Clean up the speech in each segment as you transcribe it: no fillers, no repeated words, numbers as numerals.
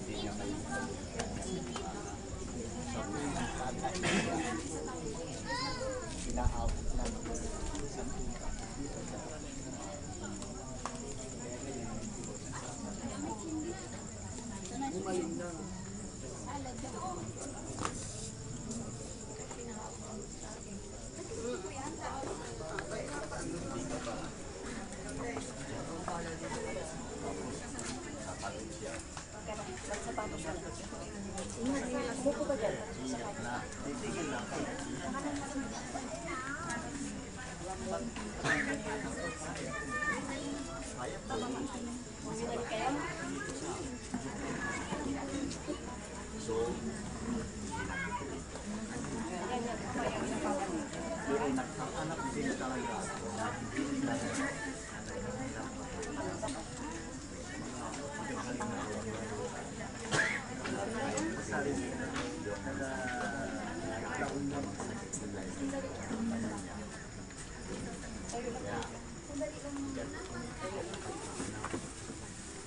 Hindi niya may pinaabot lang isang tuta. Umaling na. Pero anak din talaga.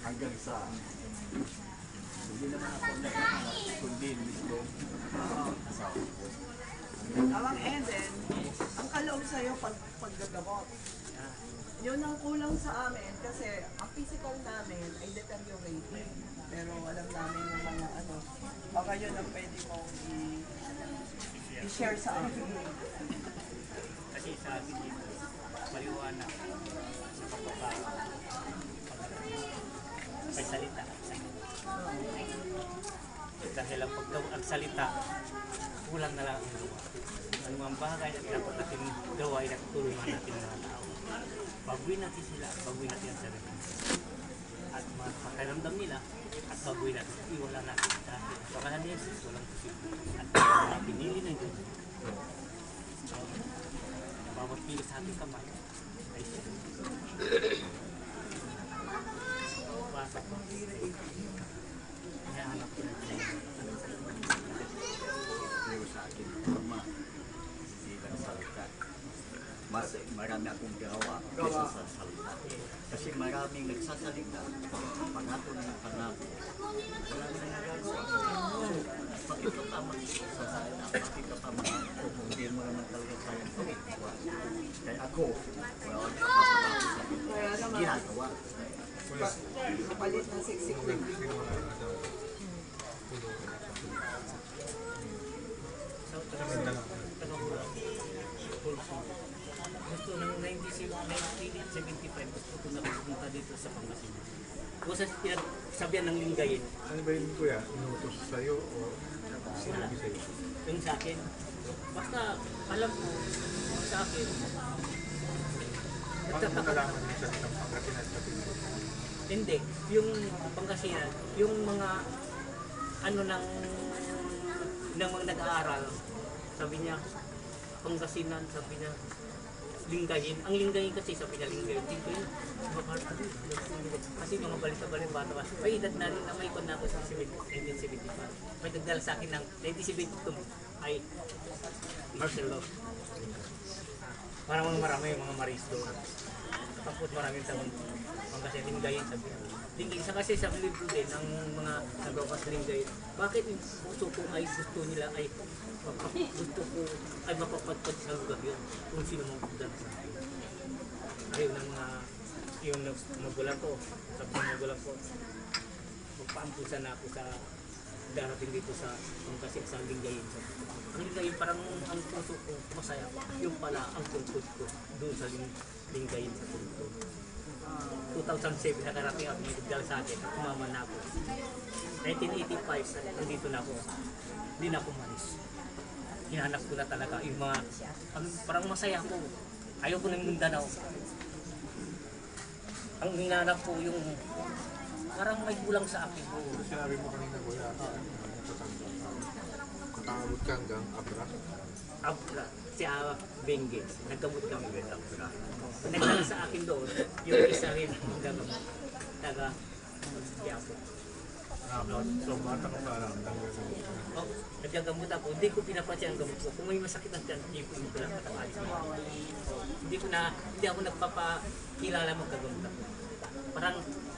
Hanggang sa hindi naman ako nagkakaroon kundi mismo asawa ko. Awang Eden, ang kaloob sa'yo paggagamot. Yun ang kulang sa amin kasi ang physical namin ay deteriorating. Pero alam namin yung mga ano, baka yun ang pwede mong i-share sa amin. Kasi sa akin dito, paliwanag sa pagsalita. Dahil ang salita, kulang na lang ang gawa. Ano ang bagay na dapat natin gawa ay natutulungan natin ng mga tao. Baguhin natin sila, baguhin natin ang sarili. At mapakiramdam nila, at baguhin natin. Iwala natin dahil sa pangalan ni Jesus, walang posible. At pinili na yun. Bawat pili sa ating kamay ay siya. Pasok ko. Hinahanap ko na siya. Pero sa akin, hindi lang salita. Mas marami akong gawa kaysa sa salita. Kasi maraming nagsasalita, pangato ng pangato. Maraming nagagawa. Bakit ka tama sa salita? Bakit ka tama? Hindi mo naman talaga sayang ko. Kaya ako, wala akong kapasalamat sa ginagawa. Kapalit ng siksik na. Gusto ng 1975, gusto ko na pupunta dito sa Pangasinan. Kung sa sabihan ng linggayin. Ano ba yun kuya? Inutos sa'yo o sinabi sa'yo? Yung sa akin. Basta alam ko sa akin. Paano mo nalaman yung sa Pangasinan sa Pilipinas? Hindi. Yung Pangasinan, yung mga ano ng mga nag-aaral, sabi niya, Pangasinan, sabi niya, linggayin. Ang linggayin kasi sabi niya linggayin. Dito yun. Kasi mga balita-balita bata pa. May edad na rin na may ikon na ako sa 1975. May nagdala sa akin ng 1972 ay martial law. Parang marami mga maris doon. Tapos maraming taon. Pangasinan linggayin sabi niya. Linggayin. Sa kasi sa libro din ng mga nagawa sa linggayin. Bakit yung puso ko ay gusto nila ay gusto ko ay mapapadpad sa lugar yun kung sino mong pagdala sa akin. Ayaw ng mga yung magulang ko, sabi ng magulang ko, magpaampusan na ako sa darating dito sa Pangasinan linggayin. Ang linggayin parang ang puso ko masaya, yung pala ang tungkod ko doon sa linggayin sa tungkod. 2007 nakarating ako, may nagdala sa akin, kumama na ako. 1985, nandito na ako, hindi na ako manis. Hinahanap ko na talaga yung mga, parang masaya ko. Ayaw ko ng Mindanao. Ang hinahanap ko yung, parang may kulang sa akin. Sinabi mo kanina kuya, nakakabot ka hanggang Abra? Abra, si Bengue, nagkamot kami with Abra. Nagdala sa akin doon, yung isa rin, taga Quiapo. So bata ka parang Oh, naggagamot ako, hindi ko pinapatya ang gamot ko. Kung may masakit ng tiyan, hindi ko lang matapad. Hindi ako nagpapakilala magkagamot ako. Parang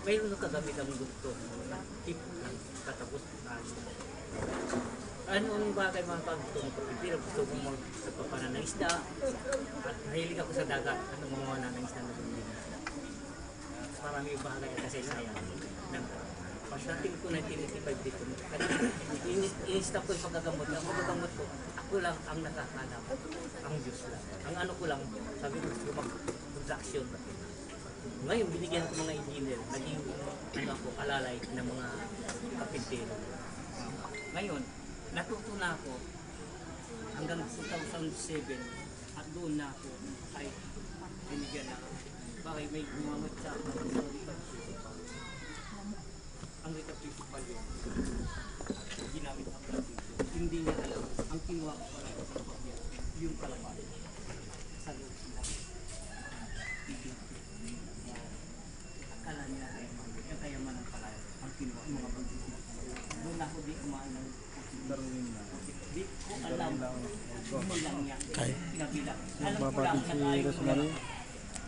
mayroon na kagamit ang gusto. Tipo lang, tatapos tayo. Ano ang bagay mga paggusto mo kapipira? Gusto mo sa papanan ng isda. At mahilig ako sa dagat. Ano mga ng isda na bumili. Marami yung bagay at kasaysayan. Pagdating ko 1985 dito, in-stop ko yung pagkagamot. Ang pagkagamot ko, ako lang ang nakakalam. Ang Diyos lang. Ang ano ko lang, sabi ko gusto mag-production. Ngayon, binigyan ko mga engineer. Naging ano ako, alalay ng mga kapintero. Ngayon, natuto na ako hanggang 2007 at doon na ako ay binigyan na ako. Bakit may gumamit sa akin ang rita principal yun. Ginamit ang dito. Hindi niya alam. Ang kinuha ko pala sa pagkakya, yung kalaban. Sa loob sila. Akala niya yung kayaman ng palay. Ang kinuha, ang mga bandito. Doon ako di kumaan ng di ko alam. Bilang niya. Pinabilang. Alam ko lang na tayo lang.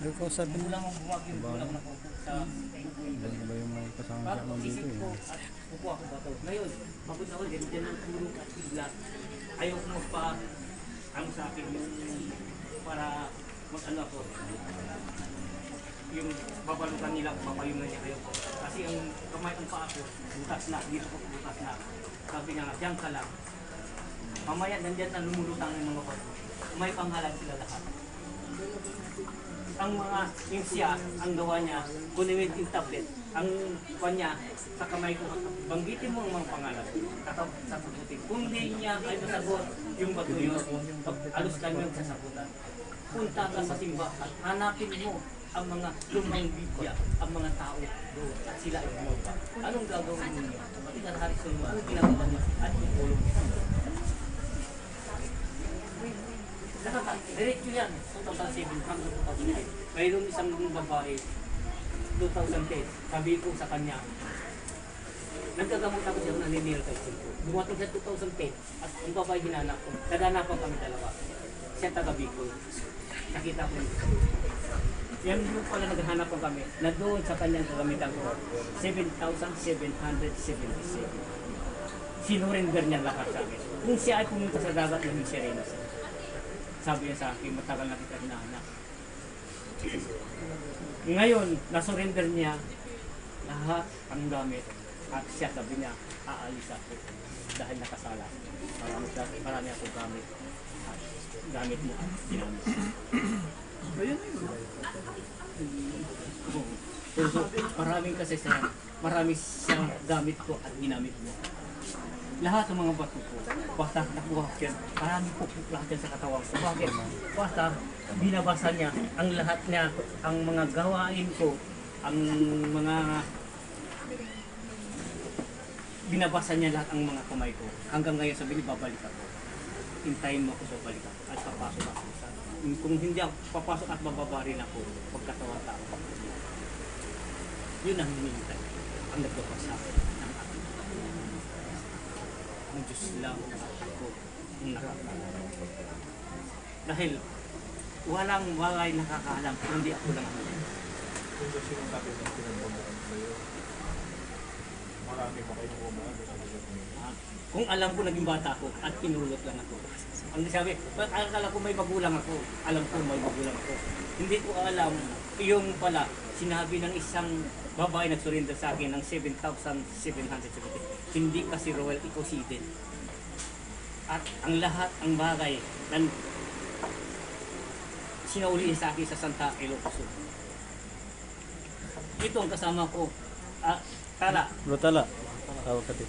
Ano ko sabi nila? Bulang ang bumagin. Bulang na po sa Ano ba yung mga kasama siya mo dito isip ko eh? at kukuha ko ba ito. Ngayon, pagod ako dyan ng tulong at biglat. Ayaw ko pa ano sa akin yung para mag-ano ako. Yung babalutan nila, papayungan niya ayaw ko. Kasi ang kamay ang paa ko, butas na, dito ko butas na. Sabi nga, diyan ka lang. Mamaya nandyan na lumulutang ng mga bato. May pangalan sila lahat. Ang mga yung siya, ang gawa niya, kunin yung tablet, ang kanya sa kamay ko, banggitin mo ang mga pangalan, sasagutin. Kung hindi niya ay masagot yung bato yun, alus lang yung sasagutan. Punta ka sa simbahan, hanapin mo ang mga lumang Biblia, ang mga tao doon, at sila ay gumawa. Anong gagawin ninyo? Pati narahari sa inyo, anong ginagawa niyo? At itulong niyo. Diretso yan, 2007 hanggang 2008. Mayroon isang babae, 2010, sabi ko sa kanya, nagkagamot ako siya naninil kay Chico. Bumatong siya 2010 at ang babae hinanap ko. Naganapan kami dalawa. Siya taga Bicol. Nakita ko yun. Yan yung pala naghanap ko kami na doon sa kanyang kagamitan ko, 7,777. Sinurrender niya lahat sa akin. Kung siya ay pumunta sa dagat, naging sirena siya. Sabi niya sa akin, matagal na kita hinahanap. Ngayon, nasurrender niya lahat ang gamit. At siya sabi niya, aalis ako dahil nakasala. Marami ako gamit. At gamit mo, ginamit. Ayun na yun. So, maraming kasi siya, marami siyang gamit ko at ginamit mo. Lahat ng mga bato ko, basta nakuha ko yan, marami po lahat yan sa katawan ko. Bakit? Basta binabasa niya ang lahat niya, ang mga gawain ko, ang mga binabasa niya lahat ang mga kamay ko. Hanggang ngayon sabi niya, babalik ako. Hintayin mo ako sa balik ako at papasok ako sa kung hindi ako papasok at bababarin ako, pagkatawan tao. Yun ang hinihintay. Ang nagpapasa ng aking ang Diyos lang ako ang nakakaalam. Dahil walang bagay nakakaalam, kundi ako lang ang alam. Kung kasi yung sabi ng pinagbamukan sa'yo, marami pa kayo bumukan sa Kung alam ko naging bata ako at pinulot lang ako. Ang sabi, akala ko may magulang ako. Alam ko may magulang ako. Hindi ko alam, yung pala, sinabi ng isang babae nagsurrender sa akin ng 7,770. Hindi kasi Roel, ikaw si Eden. At ang lahat, ang bagay, na sinauli sa akin sa Santa Ilocos. Ito ang kasama ko. Tala. Bro, tala. Tawag ka din.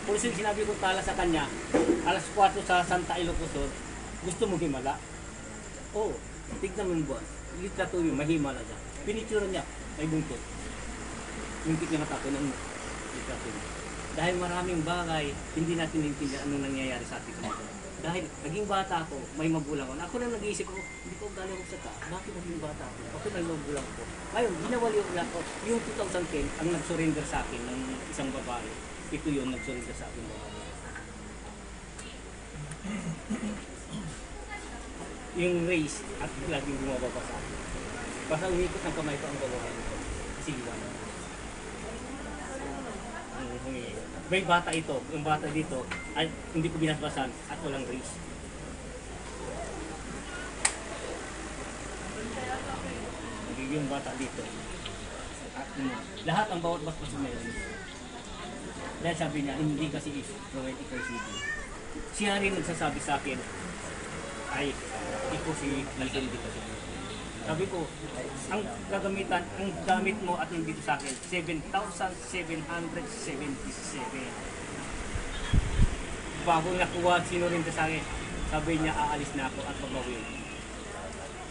Pulis yung sinabi ko tala sa kanya, alas 4 sa Santa Ilocos, gusto mo himala? Oo, tignan mo yung buwan. Litrato yun, mahimala siya. Pinitsura niya, may bungkot. Bungkot niya matapon ng litrato niya. Dahil maraming bagay, hindi natin naintindihan anong nangyayari sa atin. Dahil naging bata ako, may magulang ako. Ako na nag-iisip ko, hindi ko galing ako sa ta. Bakit naging bata ako? Ako may magulang ko. Ngayon, ginawali ko yung 2010, ang nag-surrender sa akin ng isang babae. Ito yun, nagsurrender sa akin babae. Yung race at laging bumababa sa akin. Basta umikot ng kamay ko ang babae. isiwan. May bata ito, yung bata dito, ay hindi ko binasbasan at walang race. Yung bata dito. At lahat ang bawat basbas na yun. Dahil sabi niya, hindi kasi is provide equity. Siya rin nagsasabi sa akin, ay, ito si Nalgindi kasi. Sabi ko, ang gagamitan, ang gamit mo at yung dito sa akin, 7,777. Bago nakuha, sino rin sa akin, sabi niya, aalis na ako at babawin.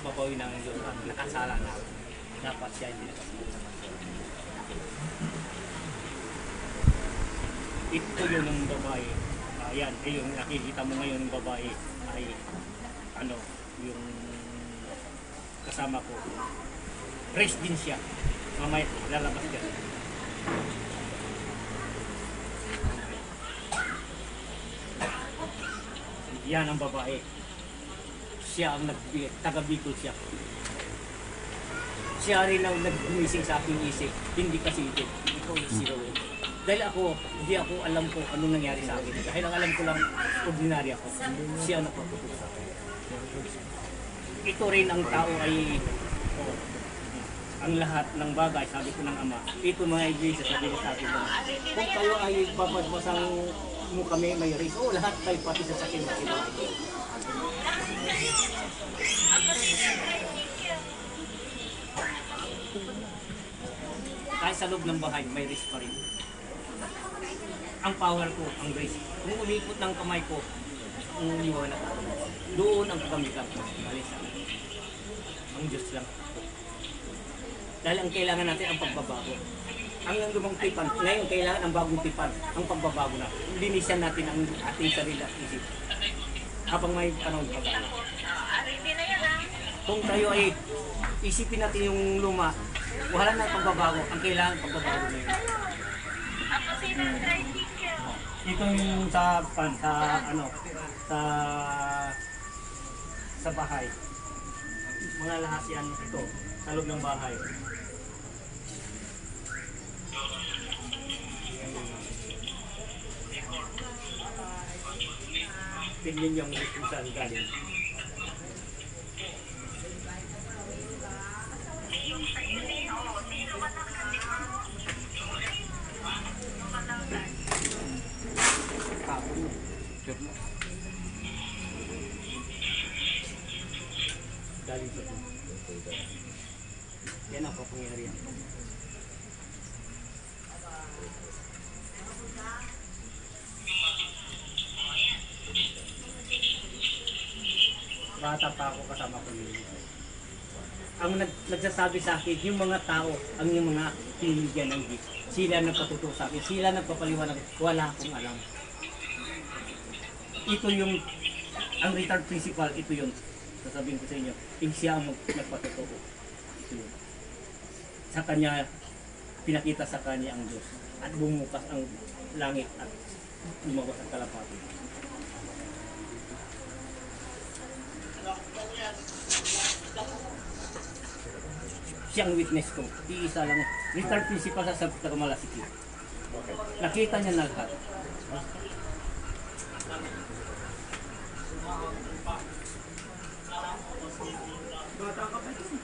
Babawin ng yun, nakasala na. Dapat siya hindi nakasala. Ito yun ang babae. Ayan, yung nakikita mo ngayon ng babae ay ano, yung kasama ko. Race din siya. Mamaya lalabas ka. Yan ang babae. Siya ang taga-Bicol siya. Siya rin ang naggumising sa aking isip. Hindi kasi ito. Ikaw si Rowan. Dahil ako, hindi ako alam ko anong nangyari sa akin. Dahil ang alam ko lang, ordinary ako. Siya nagpapatulog sa akin. Ito rin ang tao ay, ang lahat ng bagay, sabi ko ng ama, ito mga iglesia, sabi ko sa akin, kung kayo ay babasbasang mo kami may race, lahat tayo pati sa sakin na sila. Kahit sa loob ng bahay, may race pa rin. Ang power ko, ang grace. Kung umikot ng kamay ko, ang uniwala ko, doon ang kagamitan ko. Ang Diyos lang. Dahil ang kailangan natin ang pagbabago. Ang lumang tipan, ngayon kailangan ang bagong tipan, ang pagbabago na. Linisan natin ang ating sarili at isip. Habang may panahon pagbabago. Kung tayo ay isipin natin yung luma, wala na pagbabago. Ang kailangan pagbabago na yun. Ito yung sa bahay. Mga lahat yan ito sa loob ng bahay. Tingnan niyo kung saan galing. Galing sa tubo. Yan ang kapangyarihan. Bata pa ako kasama ko yun. Ang nagsasabi sa akin, yung mga tao, ang yung mga pinigyan ng gift. Sila nagpatuto sa akin, sila nagpapaliwanag, wala akong alam. Ito yung, ang retard principal, ito yun. Sasabihin ko sa inyo, siya ang nagpatuto. Sa kanya, pinakita sa kanya ang Diyos. At bumukas ang langit at lumabas ang kalapati. Siyang witness ko. Iisa lang. Retard principal sa Malasiki. Nakita niya na lahat.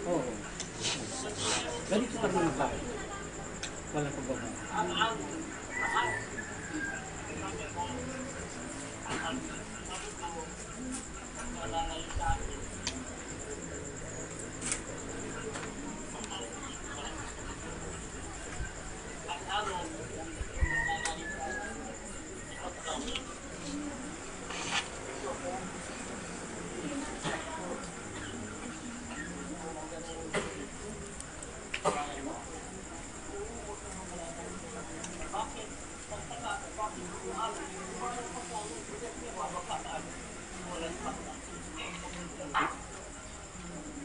Oo. Ganito ka rin ba? Walang pagbabago.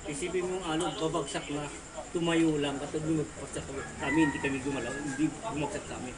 Isipin mong babagsak na tumayo lang at lumagpagsak kami, hindi kami gumalaw, hindi bumagsak kami.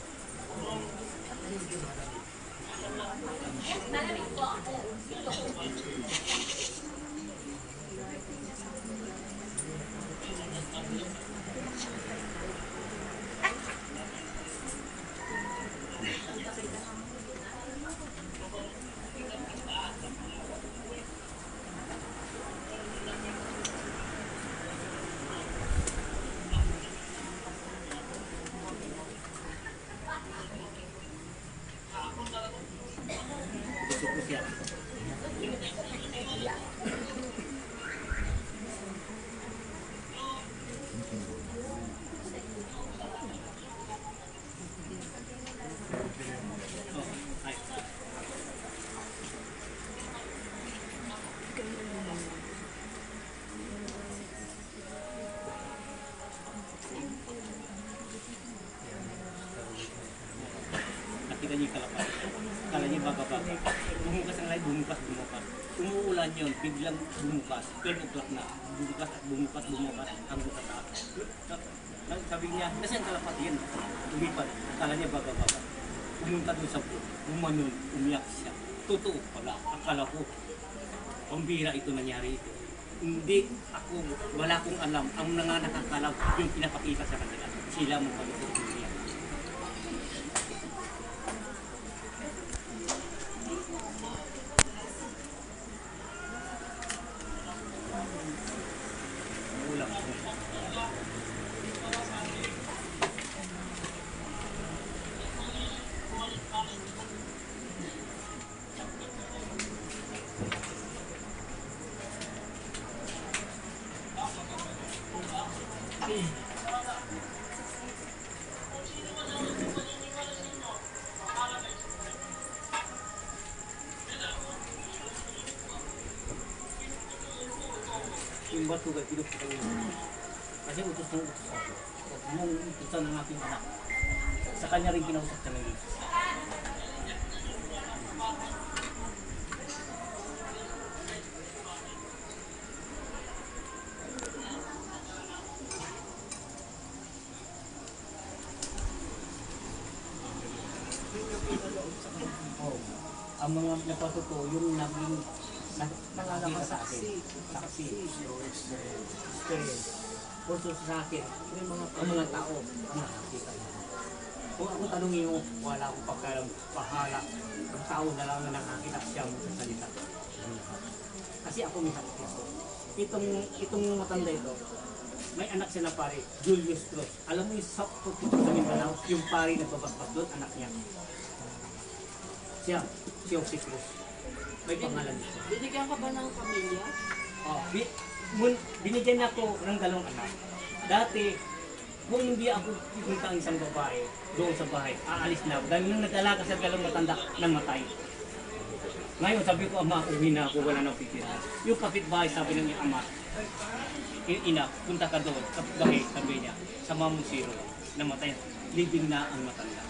niya yung kalapat. Kala niya baga-baga. Bumukas ang light, bumukas. Umuulan yun, biglang bumukas. 12 o'clock na. Bumukas hanggang sa taas. Sabi niya, kasi ang kalapat yan. Lumipad. Kala niya baga-baga. Pumunta doon sa pool. Umanon, umiyak siya. Totoo pala. Akala ko, pambira ito nangyari ito. Hindi ako, wala akong alam. Ang mga nakakalam, yung pinapakita sa kanila. Sila mo pag-ito niya. Ulang. Yung bato ka, pinupukay niya. Kasi utos ng utos ako. Huwag mong utusan ng aking anak. Sa kanya rin kinausap ka ng Jesus. Oh, ang mga napato ko, yung naging nakakita sa akin. Saksi. Experience. Also sa akin, ang mga tao, ang nakakita niya. Kung ako tanongin mo, wala akong pagkalang pahala. Ang tao na lang na nakakita siya mo sa salita. Kasi ako may saksi ako. Itong matanda ito, may anak siya na pare, Julius Cruz. Alam mo yung sa Mindanao, yung pare na babasbas doon, anak niya. Siya si Cruz. May pangalan niya. Binigyan ka ba ng pamilya? Oh, binigyan ako ng 2 anak. Dati, kung hindi ako pupunta ang isang babae doon sa bahay, aalis na ako. Dahil nung nag-alaga sa 2 matanda, namatay. Ngayon, sabi ko, ama, uwi na ako, wala nang pipira. Yung kapitbahay, sabi ng ama, yung ina, punta ka doon, kapitbahay, sabi niya, sama mong zero, namatay. Living na ang matanda.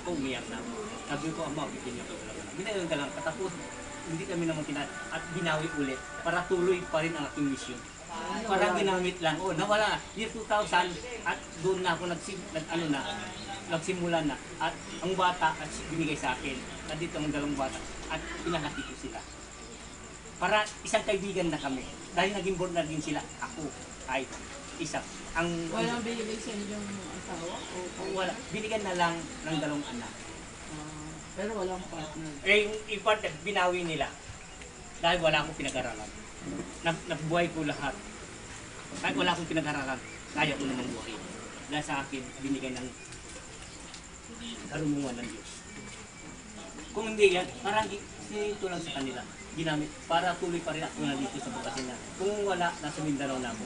Umiyak na ako. Sabi ko, ama, bigyan niyo ko talaga. Binayang ka lang, katapos, hindi kami naman at binawi ulit para tuloy pa rin ang aking mission. Parang ginamit lang. Oh, nawala. Year 2000 at doon na ako nagsimula na. At ang bata at binigay sa akin. Nandito ang 2 bata at pinalaki ko sila. Para isang kaibigan na kami. Dahil naging born na din sila, ako ay isa. Walang binigay sa inyong asawa? Wala. Binigyan na lang ng 2 anak. Pero walang partner. Eh, yung i-partner, binawi nila. Dahil wala akong pinag-aralan. Nabuhay ko lahat. Kahit wala akong pinag-aralan, kaya ko namang buhay. Dahil sa akin, binigay ng karunungan ng Diyos. Kung hindi yan, parang ito lang sa kanila. Ginamit para tuloy pa rin ako na dito sa Pangasinan. Kung wala, nasa Mindanao na ako.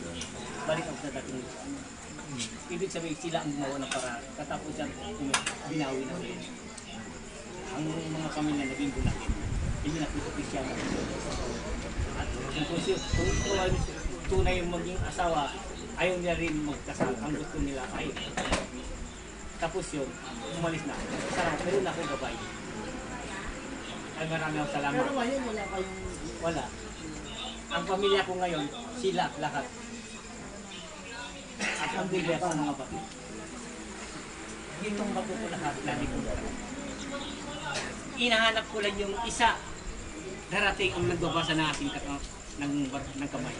Balik ako sa dating. Ibig sabihin, sila ang gumawa ng paraan. Katapos yan, binawi na rin. Ang mga pamilya na naging gunakin, hindi nakutupi siya na. At kung tunay yung maging asawa, ayaw niya rin magkasal. Ang gusto nila ay tapos yun, umalis na. Sarap, meron na akong gabay. Ay marami akong salamat. Pero ngayon wala kayong... Wala. Ang pamilya ko ngayon, sila lahat. At ang bigla sa mga bato. Itong bato ko lahat, lagi ko inahanap ko lang yung isa darating ang nagbabasa na ating ng kamay.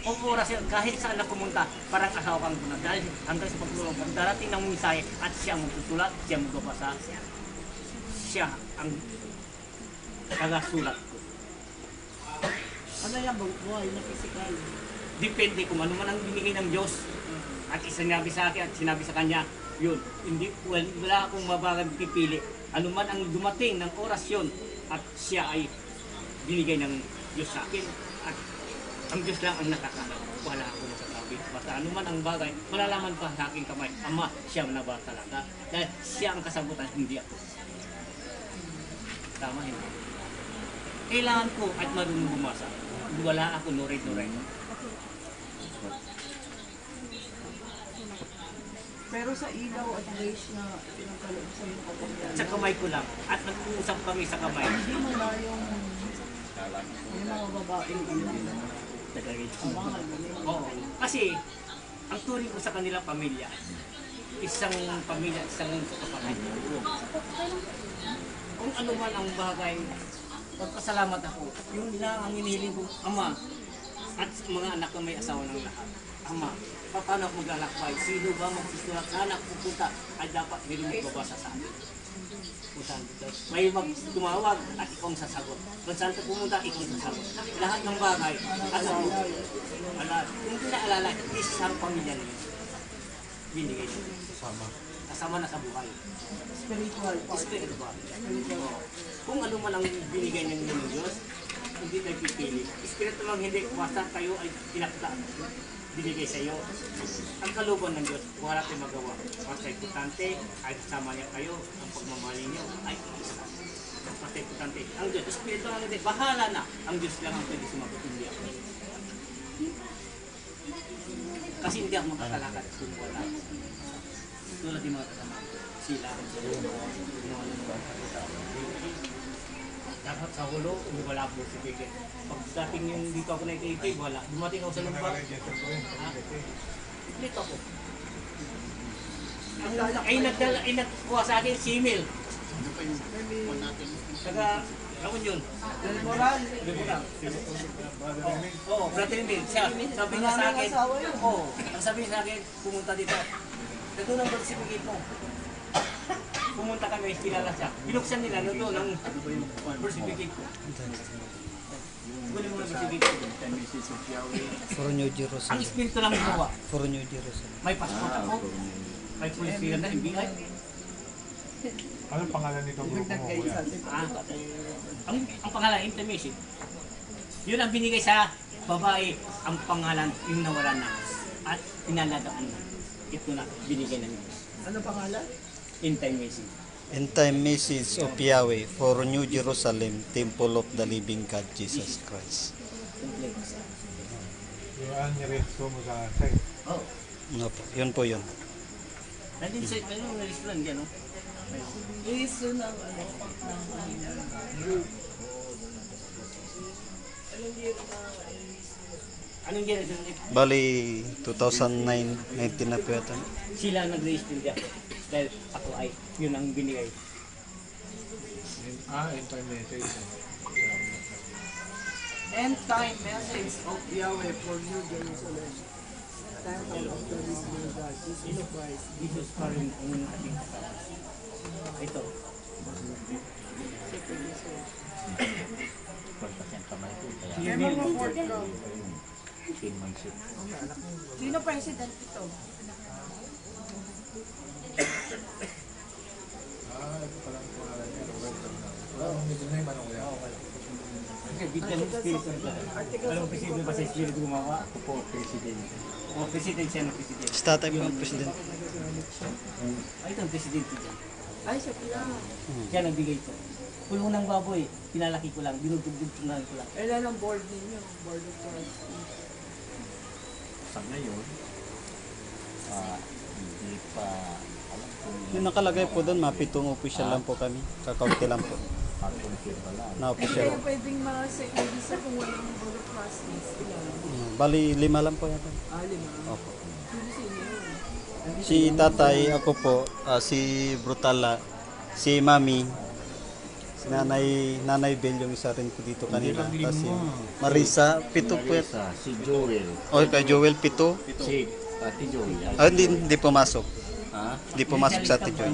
O oras yun, kahit saan na pumunta, parang asawa kang pumunta. Dahil hanggang sa pagtulong, darating ng mensahe at siya ang magsusulat, siya ang magbabasa. Siya ang tagasulat ko. Ano yan, buhay na physical? Depende kung ano man ang binigay ng Diyos. At sinabi sa akin at sinabi sa kanya, yun, hindi, wala akong mabagang pipili. Ano man ang dumating ng orasyon at siya ay binigay ng Diyos sa akin at ang Diyos lang ang nakakaalam. Wala akong masasabi. Basta ano man ang bagay, malalaman pa sa aking kamay. Ama, siya na ba talaga? Dahil siya ang kasagutan, hindi ako. Tama hindi. Kailangan ko at marunong bumasa. Wala ako, no-read. Pero sa ilaw at grace na pinagkaloob sa iyo kapangyarihan. Sa kamay ko lang. At nag-uusap kami sa kamay. Hindi mo na yung mga babaeng Oo. Kasi, ang turing ko sa kanilang pamilya, isang pamilya, isang kapatid. Kung ano man ang bagay, pagpasalamat ako. Yung lang ang inihiling ko, Ama, at mga anak na may asawa ng lahat. Ama, paano ako maglalakbay? Sino ba magsusulat sa anak pupunta? Ay dapat meron magbabasa sa akin. May tumawag at ikaw ang sasagot. Kung saan ka pumunta, ikaw ang sasagot. Lahat ng bagay, alam mo, yung pinaalala, isang pamilya na yun. Binigay nyo. Kasama na sa buhay. spiritual part. Spiritual. Kung ano man ang binigay ng Diyos, hindi tayo pipili. Spiritual lang hindi, basta tayo ay pinakta. Binigay sa iyo. Ang kalooban ng Diyos, wala tayong magawa. Basta importante, ay kasama niya kayo, ang pagmamaling niyo ay isa. Basta importante. Ang Diyos, Espiritu lang hindi, bahala na. Ang Diyos lang ang pwede sumagot, hindi ako. Kasi hindi ako makakalakad kung wala. Tulad yung mga kasama. Sila. Dapat sa hulo, wala po si Bigay. Pagdating yung dito ako na ikikay, wala. Dumating ako sa lumbar. Dito ako. Ay nagkuha sa akin, simil. Taga, ako yun. Del Moral. Oo, brother Emil. Siya, sabi niya sa akin, oo, ang sabi niya sa akin, pumunta dito. Nandun ang certificate mo. Pumunta kami, kilala siya. Binuksan nila, nandun ang certificate ko. Kunin mo ang certificate ko. For New Ang Jerusalem. espiritu lang ginawa. For New Jerusalem. May passport ako. May police clearance na NBI. Anong pangalan nitong grupo mo, kuya? Ang pangalan, intimacy. Yun ang binigay sa babae, ang pangalan, yung nawala na. At pinalagaan na. Ito na, binigay ng Diyos. Ano pangalan? Intimacy. End time message of Yahweh for New Jerusalem, Temple of the Living God, Jesus Christ. Yung niresto mo sa site. Oh. No po, yun po yun. Nandun sa mayroong restaurant dyan, no? Listo ng group. Anong generation? Bali, 2009, 19 na po yata. Sila nag-register dyan. Dahil ako ay, yun ang binigay. End time message. End time message of Yahweh for New Jerusalem. Temple of the Living God, Jesus Christ. Jesus pa rin ang ating kasama. Ito. Kaya mga report ko. Sino president ito? Ito palang pangalan niya. Medyo na yung manong kuya. Kasi bigyan ng Espiritu ng Diyos. Anong presidente ba sa Espiritu gumawa? Ako po, presidente. O, presidente siya ng presidente. Sa tatay po ang president. Ay, ito ang presidente dyan. Ay, siya pala. Siya nagbigay ito. Pulong ng baboy, pinalaki ko lang, dinudugdug ko lang. Kailan ang board ninyo? Board of Trustees. Sa ngayon, hindi pa alam kung Yung nakalagay po doon, mapitong official lang po kami. Kakaunti lang po. confirm wala. Na Ay, official. kayo pwedeng ma-second sa kung walang board of trustees. Ilan? Bali, 5 lang po yata. Lima. Opo. Sino yun? Si tatay, ako po, si Brutala, si Mami, si Nanay Bel, yung isa rin po dito kanina. Kasi Marisa, 7 po yata. Si Joel. O, kay Joel, 7. Si Ate Joel. Hindi pumasok. Ha? Hindi pumasok sa Ate Joel.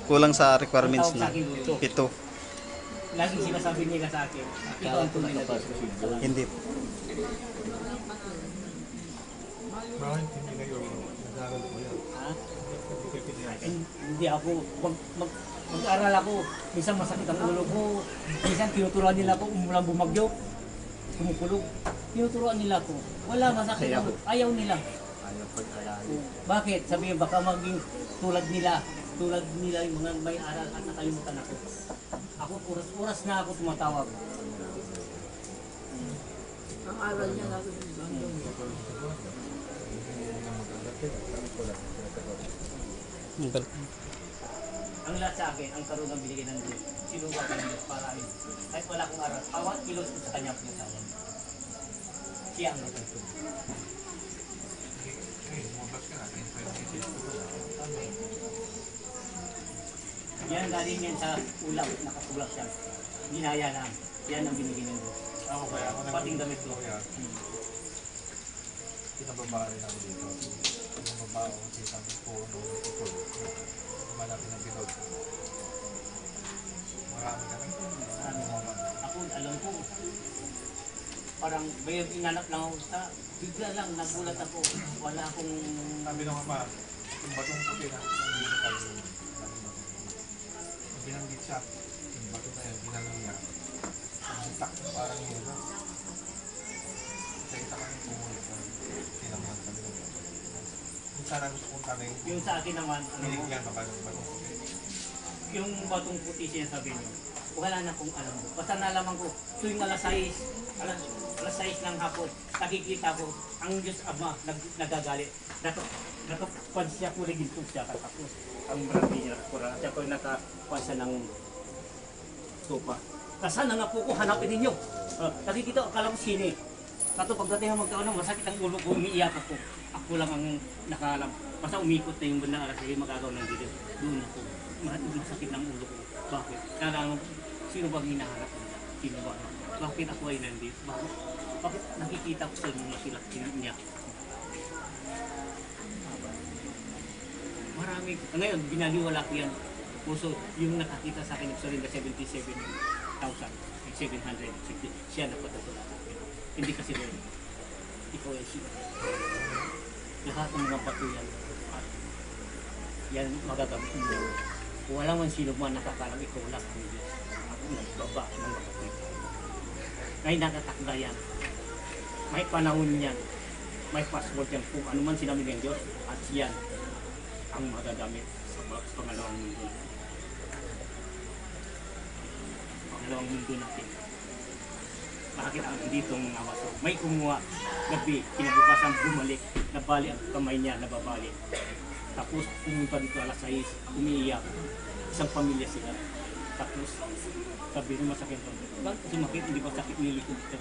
Kulang sa requirements na. 7. Laging sinasabi nila sa akin, ito ang tunay na Diyos. Hindi po. Bakit hindi kayo nag-aaral po yan? Ha? Hindi kayo pinayag. Hindi ako, mag-aral ako, minsan masakit ang ulo ko, minsan tinuturuan nila ako, umulang bumagyo, kumukulog, tinuturuan nila ako, wala masakit ang ulo, ayaw nila. Ayaw pag-aralin. Bakit? Sabihin baka maging tulad nila yung mga may aral at nakalimutan ako. Ako, oras na ako tumatawag. Ang aral niya nasa Ang lahat sa akin, ang karunang binigay ng Diyos, sinuwa ko ng Diyos para rin. Kahit wala akong aral, bawat kilos ko sa kanya pinatayan. Siya ang nagtutulong. Lumabas ka natin. Yan galing yan sa ulam, nakatulak siya. Ginaya lang. Yan ang binigay ng Diyos. Ako kaya ako Pating damit ko. Kaya, pinababa rin ako dito. Pinababa ako kasi sabi ko nung tutulog. Malapit ng bilog. Marami kami. Ano, ako, alam ko, parang may inanap lang ako sa bigla lang, nagulat ako. Wala akong... Sabi ng ama, yung batong puti na nandito tayo. Binanggit siya. Yung bato na yun, ginanong niya. Ang tak, parang yun. Nakita kami pumulit. Tinamahan kami ng bato. Kung sana gusto kong tanay, Yung sa akin naman, ano, binigyan ka ba ng batong puti? yung batong puti sinasabi niyo, wala na akong alam mo. Basta nalaman ko, tuwing alas 6 ng hapon, nakikita ko, ang Diyos Ama nagagalit. Nakapan siya ko rin ito siya, tapos ang marami niya, siya ko nakapan siya ng sopa. Kasana nga po ko, hanapin ninyo. Nakikita, akala ko sini. Kato pagdating ang magkaon, masakit ang ulo ko, umiiyak ako. Ako lang ang nakaalam. Basta umikot na yung banda, kasi magagaw ng dito. Doon ako. Masakit ng ulo ko. Bakit? Kailangan, sino bang hinahanap ko? Sino ba? Bakit ako ay nandito? Bakit nakikita ko sa mga sila niya? Marami. Ngayon, binaliwala ko yan. Puso, yung nakakita sa akin, nagsalinda 77,760. Siya napatutula sa akin. Hindi kasi rin. Ikaw ay siya. Lahat ng mga bato yan. Yan magagamit mo. Kung wala man sino man nakakalam, ikaw lang ang Diyos. Ako nagbaba ng mga ngayon nakatakda yan. May panahon yan. May password yan. Kung ano man sinabi ng Diyos, at yan ang magagamit sa pangalawang mundo. Pangalawang mundo natin. Makakita ang dito ng mga baso. May kumuha, gabi, kinabukasan bumalik, nabali ang kamay niya, nababalik. Tapos pumunta dito alas 6, umiiyak. Isang pamilya sila. Tapos sabi niya masakit pa. Bakit sumakit? Hindi ba sakit nilikod dito?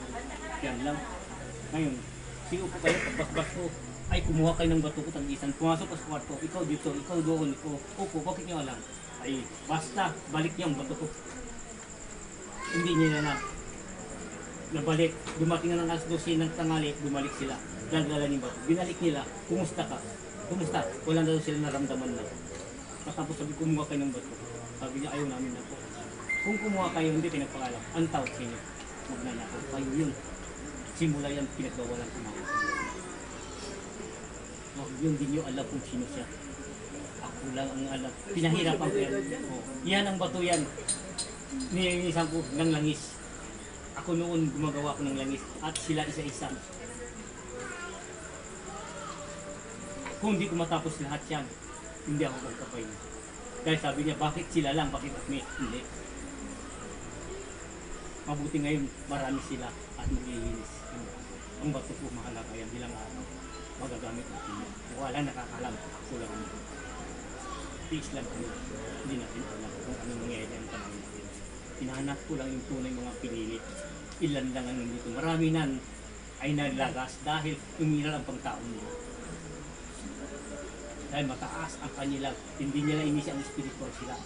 Yan lang. Ngayon, sino po kayo? Pagbasbas ko, ay kumuha kayo ng bato ko tag-isan. Pumasok sa kwarto, ikaw dito, ikaw doon. Opo, bakit niyo alam? Ay, basta, balik niya ang bato ko. Hindi niya na nabalik. Dumating na ng alas 12 ng tangali, bumalik sila. Dala-dala ni bato. Binalik nila, kumusta ka? Kumusta? Wala na daw sila naramdaman na. Tapos sabi, kumuha kayo ng bato. Sabi niya, ayaw namin na po. Kung kumuha kayo, hindi pinagpakalam. Ang tawag sa inyo, magnanakaw kayo yun. Simula yan, pinagbawalan kumakas. Yun din nyo alam kung sino siya. Ako lang ang alam. Pinahirapan ko yan. Yan ang bato yan. Nilinisan ko ng langis. Ako noon gumagawa ko ng langis. At sila isa-isa. Kung hindi ko matapos lahat yan, hindi ako magkapay niya. Dahil sabi niya, bakit sila lang? Bakit kami? Hindi. Mabuti ngayon, marami sila at maglilinis. Ang bato ko mahalaga yan. Bilang araw, magagamit natin yan. Wala nakakalam. Ako lang nito. Peace lang kami. Hindi natin alam kung anong nangyayari ang tanong natin. Hinahanap ko lang yung tunay mga pinili. Ilan lang ang nandito. Marami nan ay nalagas dahil umiral ang pangtao nila. Dahil mataas ang kanilang, hindi nila inisi ang spiritual sila.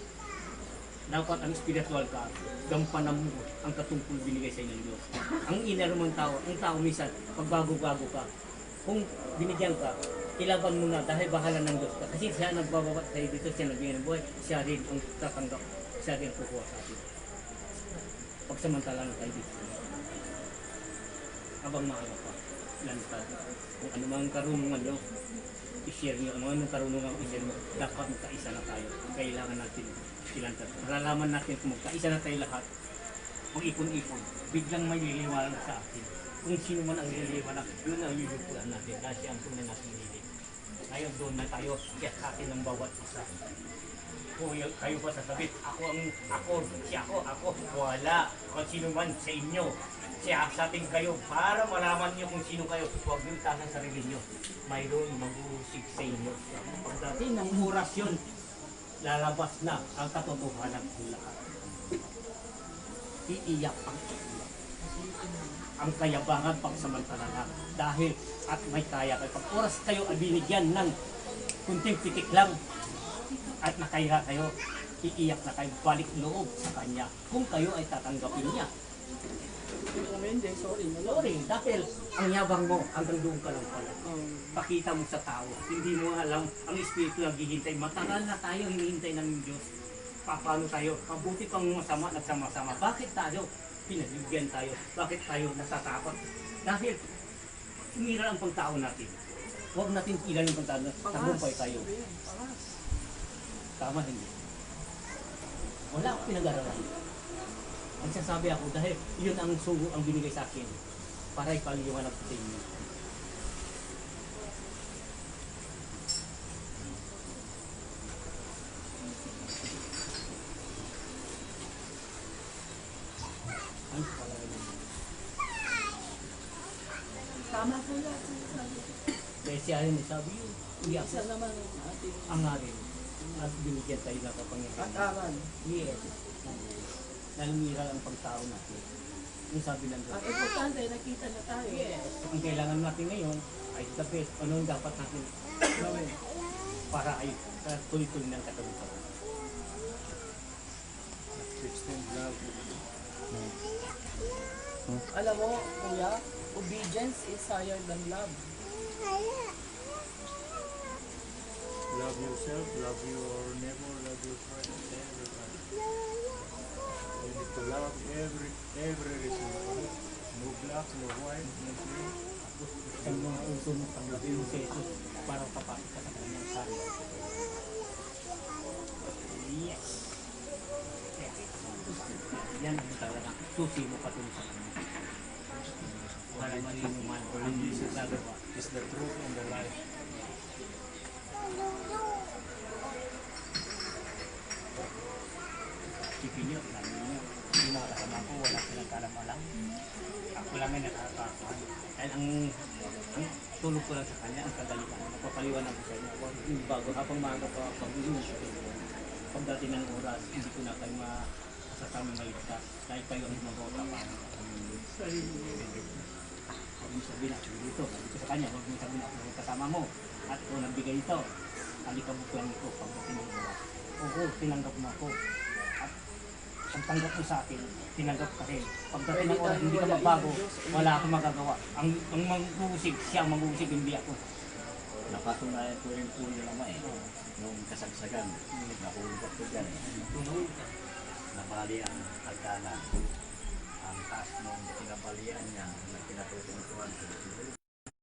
Dapat ang spiritual ka, gampanan mo ang katungkol binigay sa inyo ng Diyos. Ang inner mong tao, ang tao minsan, pag bago-bago ka, kung binigyan ka, ilaban mo na dahil bahala ng Diyos ka. Kasi siya nagbababa tayo dito, siya nagbigay ng buhay, siya rin ang tatanggap, siya rin ang kukuha sa atin. Pagsamantala na tayo dito. Habang maaga pa, lantad. Kung ano mang karunungan nyo, i-share nyo. Ano anong karunungan i-share mo, dapat magkaisa na tayo. Kailangan natin silantad. Malalaman natin kung magkaisa na tayo lahat, mag-ipon-ipon, biglang may liliwanag sa atin. Kung sino man ang liliwanag, yun ang lilipulan natin dahil siya ang tunay natin nililig. Ngayon doon na tayo, kaya sa atin ng bawat isa. Kung kayo ba sasabit, ako, wala. Kung sino man sa inyo, siya sa atin kayo, para malaman niyo kung sino kayo. Huwag yung tasan sarili niyo. Mayroon mag-uusig sa inyo. Pagdating ng orasyon, lalabas na ang katotohanan ng lahat. Iiyak ang iiyak. Ang kayabangan pagsamantala na dahil at may kaya kayo. Pag oras kayo ay binigyan ng kunting pitik lang at nakaya kayo, iiyak na kayo, balik loob sa kanya kung kayo ay tatanggapin niya. Kung hindi, sorry na lang. Sorry, dahil ang yabang mo hanggang doon ka lang pala. Pakita mo sa tao, hindi mo alam ang Espiritu naghihintay. Matagal na tayo hinihintay ng Diyos. Paano tayo? Mabuti pang masama, nagsama-sama. Bakit tayo? Pinabigyan tayo. Bakit tayo natatakot? Dahil sumira ang pagtao natin. Huwag natin ilan yung pagtao na tagumpay tayo. Tama hindi. Wala akong pinag-aralan. Ang sasabi ako dahil yun ang sugo ang binigay sa akin para ipaliwanag ko sa inyo. Ano pala yun? Tama po lahat. Sinasabi. Kaya siya rin sabi yun. Hindi ako Isa naman ang ating ang arin. At binigyan tayo ng kapangyarihan. at aral. Yes. Nalumira ang pagtao natin. Yung sabi ng Ang Diyos. importante, nakita na tayo. Yes. Ang kailangan natin ngayon ay the best. Ano yung dapat natin gawin para ay tuloy-tuloy ng katulungan. Extend love. Alam mo, kuya, obedience is higher than love. Love yourself, love your neighbor, love your friend, everybody. You need to love every reason. No black, no white, no green. Ang mga uso mo tanggapin mo si Jesus para papasok ka sa kanyang sari. Yes. Yan ang talaga susi mo patuloy sa kanya. Para maninuman o ang gagawa. It's the truth and the life. Isipin nyo, namin nyo, yung mga kasama ko, wala silang kalam-alam. Ako lang ay nakakakuhan. Dahil ang tulog ko lang sa kanya, ang kagalitan. Napapaliwanag ko sa inyo. Yung bago, habang maaga pa, pag-uwi sa inyo. Pagdating ng oras, hindi ko na kayo masasamang maligtas. Dahil kayo ang mag-ota pa. Huwag mo sabihin ako dito. Sabi ko sa kanya, huwag mo sabihin ako kasama mo. At ito nagbigay ito. Alikabok lang ito pagdating ng oras. Oo, tinanggap mo ako. At ang tanggap mo sa akin, tinanggap ka rin. Pagdating ng oras, hindi ka magbago, wala akong magagawa. Ang mag-uusig, siya ang mag-uusig, hindi ako. Napatunayan ko rin po yun naman nung kasagsagan. Nahulog ko dyan Nabali ang hagdanan. Ang taas nung kinabalian niya na pinatutuntuan ko.